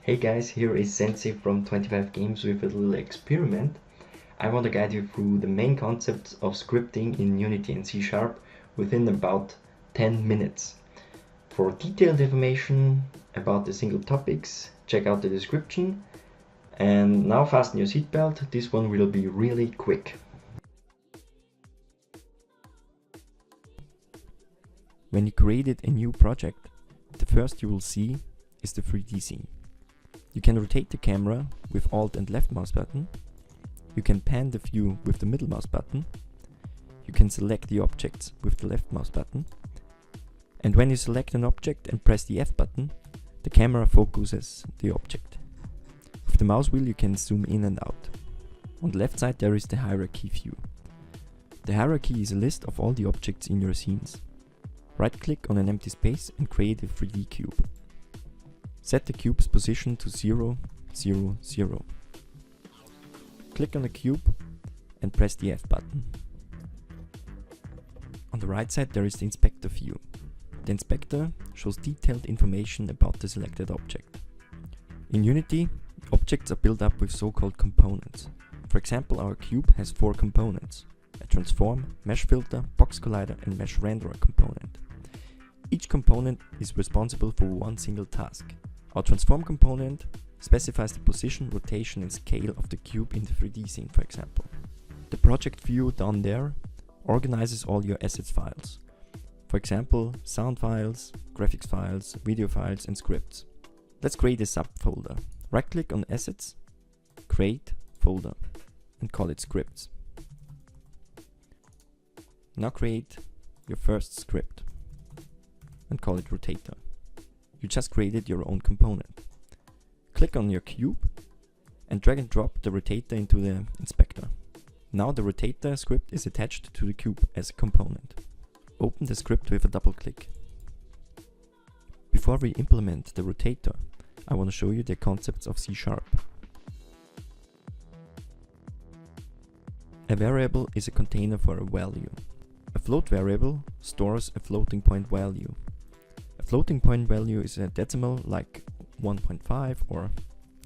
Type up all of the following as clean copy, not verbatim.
Hey guys, here is Sensei from 25 Games with a little experiment. I want to guide you through the main concepts of scripting in Unity and C# within about 10 minutes. For detailed information about the single topics, check out the description. And now fasten your seatbelt, this one will be really quick. When you created a new project, the first you will see is the 3D scene. You can rotate the camera with Alt and left mouse button. You can pan the view with the middle mouse button. You can select the objects with the left mouse button. And when you select an object and press the F button, the camera focuses the object. With the mouse wheel you can zoom in and out. On the left side there is the hierarchy view. The hierarchy is a list of all the objects in your scenes. Right click on an empty space and create a 3D cube. Set the cube's position to 0, 0, 0. Click on the cube and press the F button. On the right side there is the inspector view. The inspector shows detailed information about the selected object. In Unity, objects are built up with so-called components. For example, our cube has 4 components: a transform, mesh filter, box collider and mesh renderer component. Each component is responsible for one single task. Our transform component specifies the position, rotation and scale of the cube in the 3D scene, for example. The project view down there organizes all your assets files. For example, sound files, graphics files, video files and scripts. Let's create a subfolder. Right click on Assets, Create Folder and call it Scripts. Now create your first script and call it Rotator. You just created your own component. Click on your cube and drag and drop the rotator into the inspector. Now the rotator script is attached to the cube as a component. Open the script with a double click. Before we implement the rotator, I want to show you the concepts of C#. A variable is a container for a value. A float variable stores a floating point value. A floating point value is a decimal like 1.5 or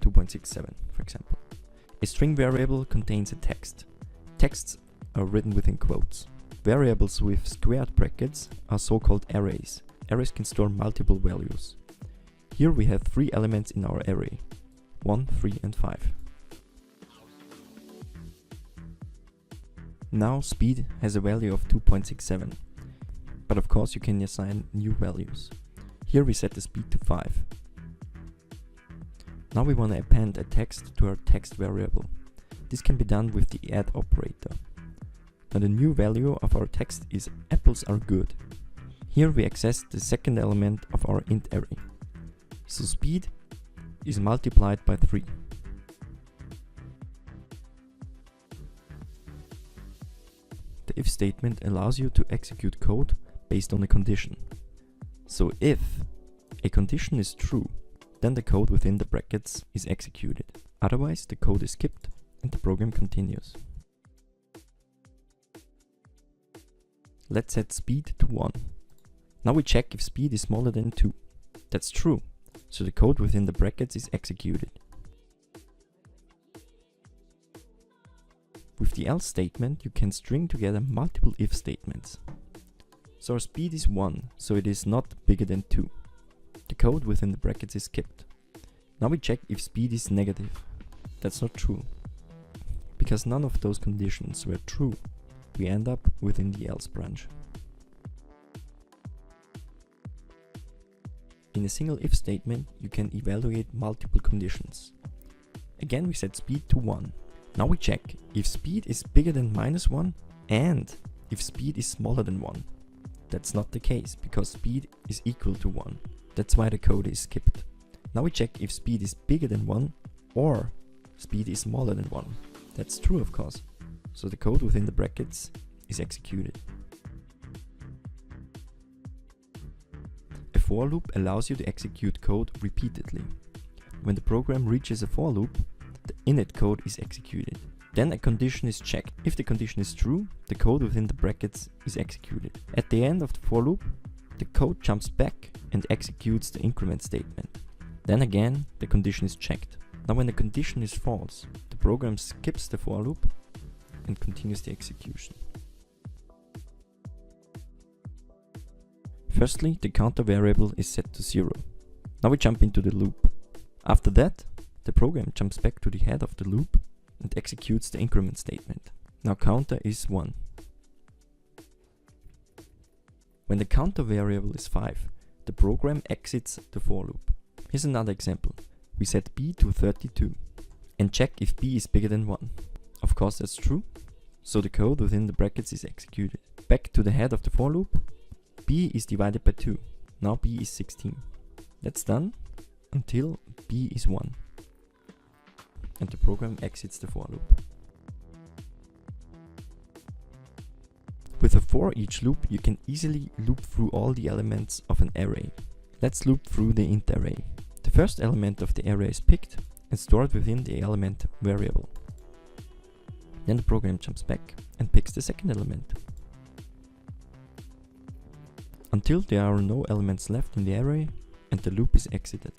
2.67, for example. A string variable contains a text. Texts are written within quotes. Variables with squared brackets are so-called arrays. Arrays can store multiple values. Here we have 3 elements in our array: 1, 3 and 5. Now speed has a value of 2.67, but of course you can assign new values. Here we set the speed to 5. Now we want to append a text to our text variable. This can be done with the add operator. Now the new value of our text is apples are good. Here we access the second element of our int array. So speed is multiplied by 3. The if statement allows you to execute code based on a condition. So if a condition is true, then the code within the brackets is executed. Otherwise the code is skipped and the program continues. Let's set speed to 1. Now we check if speed is smaller than 2. That's true, so the code within the brackets is executed. With the else statement you can string together multiple if statements. So our speed is 1, so it is not bigger than 2. The code within the brackets is skipped. Now we check if speed is negative. That's not true. Because none of those conditions were true, we end up within the else branch. In a single if statement you can evaluate multiple conditions. Again we set speed to 1. Now we check if speed is bigger than -1 and if speed is smaller than 1. That's not the case, because speed is equal to 1. That's why the code is skipped. Now we check if speed is bigger than 1 or speed is smaller than 1. That's true, of course. So the code within the brackets is executed. A for loop allows you to execute code repeatedly. When the program reaches a for loop, the init code is executed. Then a condition is checked. If the condition is true, the code within the brackets is executed. At the end of the for loop, the code jumps back and executes the increment statement. Then again, the condition is checked. Now when the condition is false, the program skips the for loop and continues the execution. Firstly, the counter variable is set to 0. Now we jump into the loop. After that, the program jumps back to the head of the loop and executes the increment statement. Now counter is 1. When the counter variable is 5, the program exits the for loop. Here's another example. We set b to 32 and check if b is bigger than 1. Of course that's true, so the code within the brackets is executed. Back to the head of the for loop, b is divided by 2. Now b is 16. That's done until b is 1. And the program exits the for loop. With a for each loop, you can easily loop through all the elements of an array. Let's loop through the int array. The first element of the array is picked and stored within the element variable. Then the program jumps back and picks the second element. Until there are no elements left in the array and the loop is exited.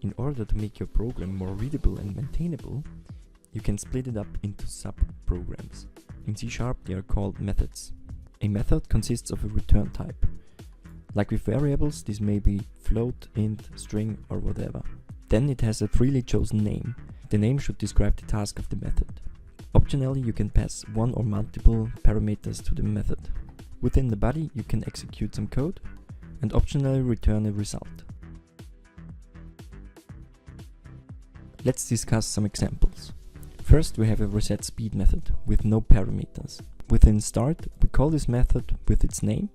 In order to make your program more readable and maintainable, you can split it up into sub-programs. In C# they are called methods. A method consists of a return type. Like with variables, this may be float, int, string or whatever. Then it has a freely chosen name. The name should describe the task of the method. Optionally, you can pass one or multiple parameters to the method. Within the body, you can execute some code and optionally return a result. Let's discuss some examples. First, we have a resetSpeed method with no parameters. Within start, we call this method with its name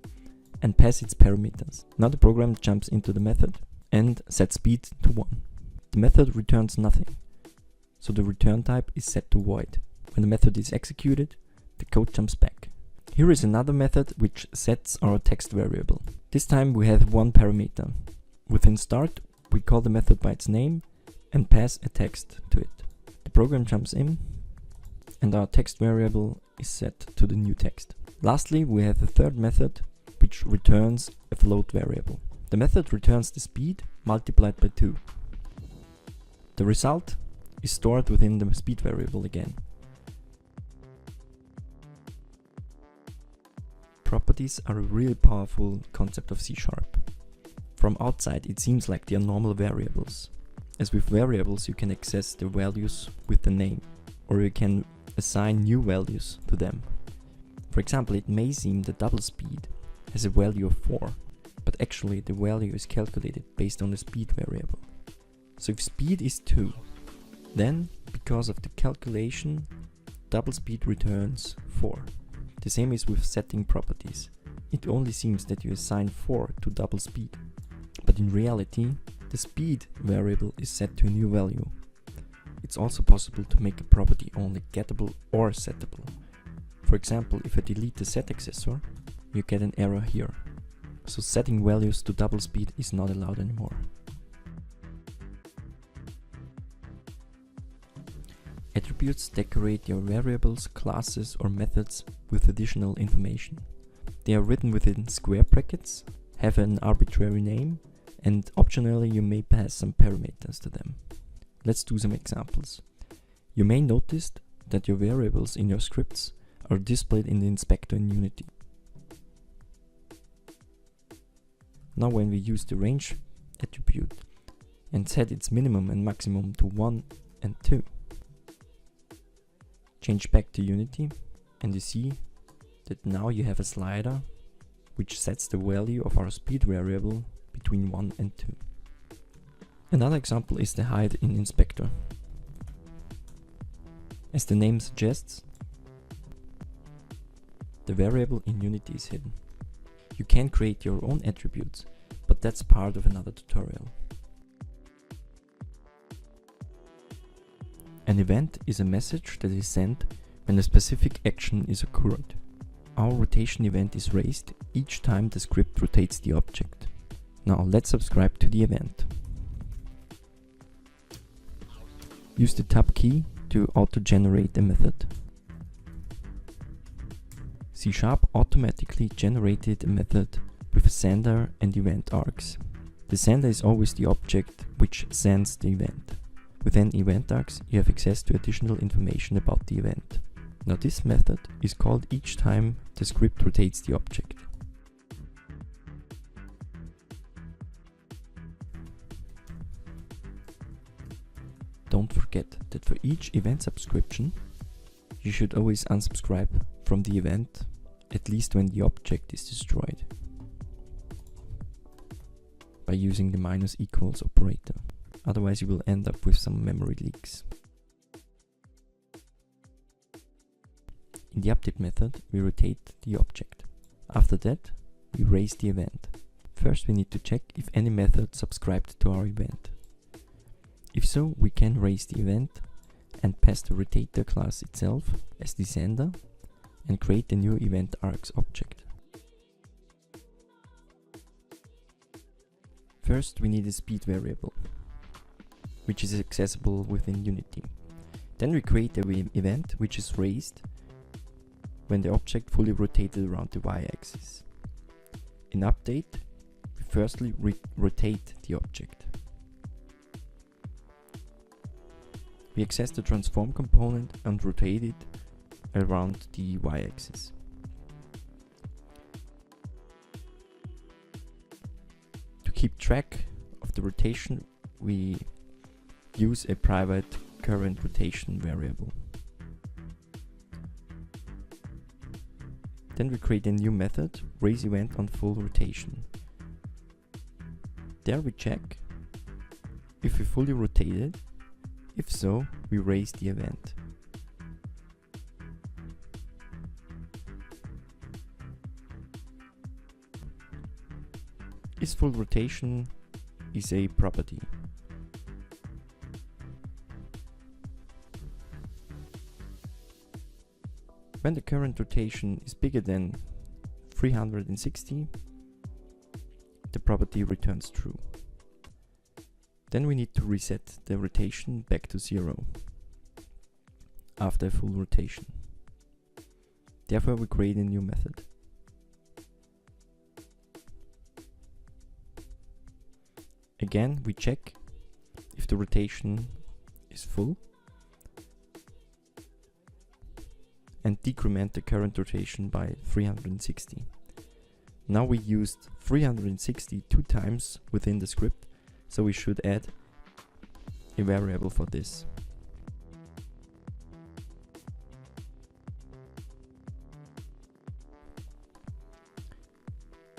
and pass its parameters. Now the program jumps into the method and sets speed to 1. The method returns nothing, so the return type is set to void. When the method is executed, the code jumps back. Here is another method which sets our text variable. This time we have one parameter. Within start, we call the method by its name and pass a text to it. The program jumps in and our text variable is set to the new text. Lastly, we have a third method which returns a float variable. The method returns the speed multiplied by 2. The result is stored within the speed variable again. Properties are a really powerful concept of C#. From outside it seems like they are normal variables. As with variables, you can access the values with the name, or you can assign new values to them. For example, it may seem that double speed has a value of 4, but actually the value is calculated based on the speed variable. So if speed is 2, then because of the calculation, double speed returns 4. The same is with setting properties. It only seems that you assign 4 to double speed, but in reality, the speed variable is set to a new value. It's also possible to make a property only gettable or settable. For example, if I delete the set accessor, you get an error here. So setting values to double speed is not allowed anymore. Attributes decorate your variables, classes or methods with additional information. They are written within square brackets, have an arbitrary name, and optionally you may pass some parameters to them. Let's do some examples. You may notice that your variables in your scripts are displayed in the inspector in Unity. Now when we use the range attribute and set its minimum and maximum to 1 and 2, change back to Unity and you see that now you have a slider which sets the value of our speed variable between 1 and 2. Another example is the hide in inspector. As the name suggests, the variable in Unity is hidden. You can create your own attributes, but that's part of another tutorial. An event is a message that is sent when a specific action is occurred. Our rotation event is raised each time the script rotates the object. Now let's subscribe to the event. Use the tab key to auto-generate a method. C# automatically generated a method with have sender and event args. The sender is always the object which sends the event. Within event args, you have access to additional information about the event. Now this method is called each time the script rotates the object. Don't forget that for each event subscription, you should always unsubscribe from the event, at least when the object is destroyed, by using the -= operator. Otherwise you will end up with some memory leaks. In the update method, we rotate the object. After that, we raise the event. First we need to check if any method subscribed to our event. If so, we can raise the event and pass the rotator class itself as the sender and create a new event args object. First we need a speed variable, which is accessible within Unity. Then we create an event which is raised when the object fully rotated around the y-axis. In update, we firstly rotate the object. We access the transform component and rotate it around the y-axis. To keep track of the rotation, we use a private current rotation variable. Then we create a new method, raise event on full rotation. There we check if we fully rotated. If so, we raise the event. Is full rotation is a property. When the current rotation is bigger than 360, the property returns true. Then we need to reset the rotation back to 0 after a full rotation. Therefore we create a new method. Again, we check if the rotation is full and decrement the current rotation by 360. Now we used 360 two times within the script, so we should add a variable for this.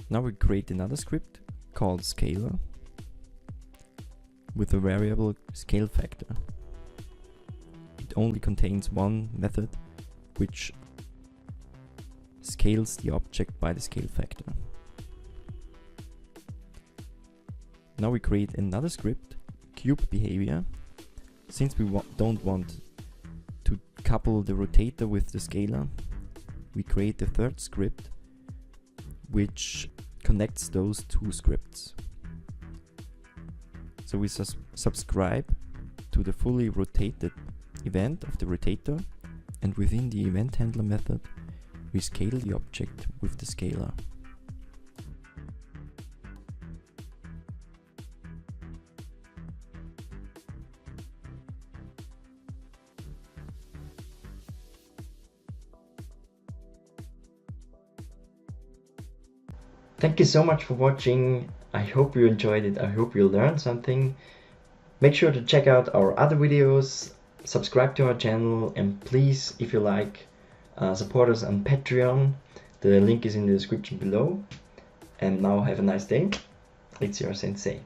Now we create another script called scaler with a variable scale factor. It only contains one method which scales the object by the scale factor. Now we create another script, cube behavior. Since we don't want to couple the rotator with the scaler, we create a third script which connects those two scripts. So we subscribe to the fully rotated event of the rotator, and within the event handler method we scale the object with the scaler. Thank you so much for watching. I hope you enjoyed it. I hope you learned something. Make sure to check out our other videos, subscribe to our channel, and please, if you like, support us on Patreon. The link is in the description below. And now have a nice day. It's your sensei.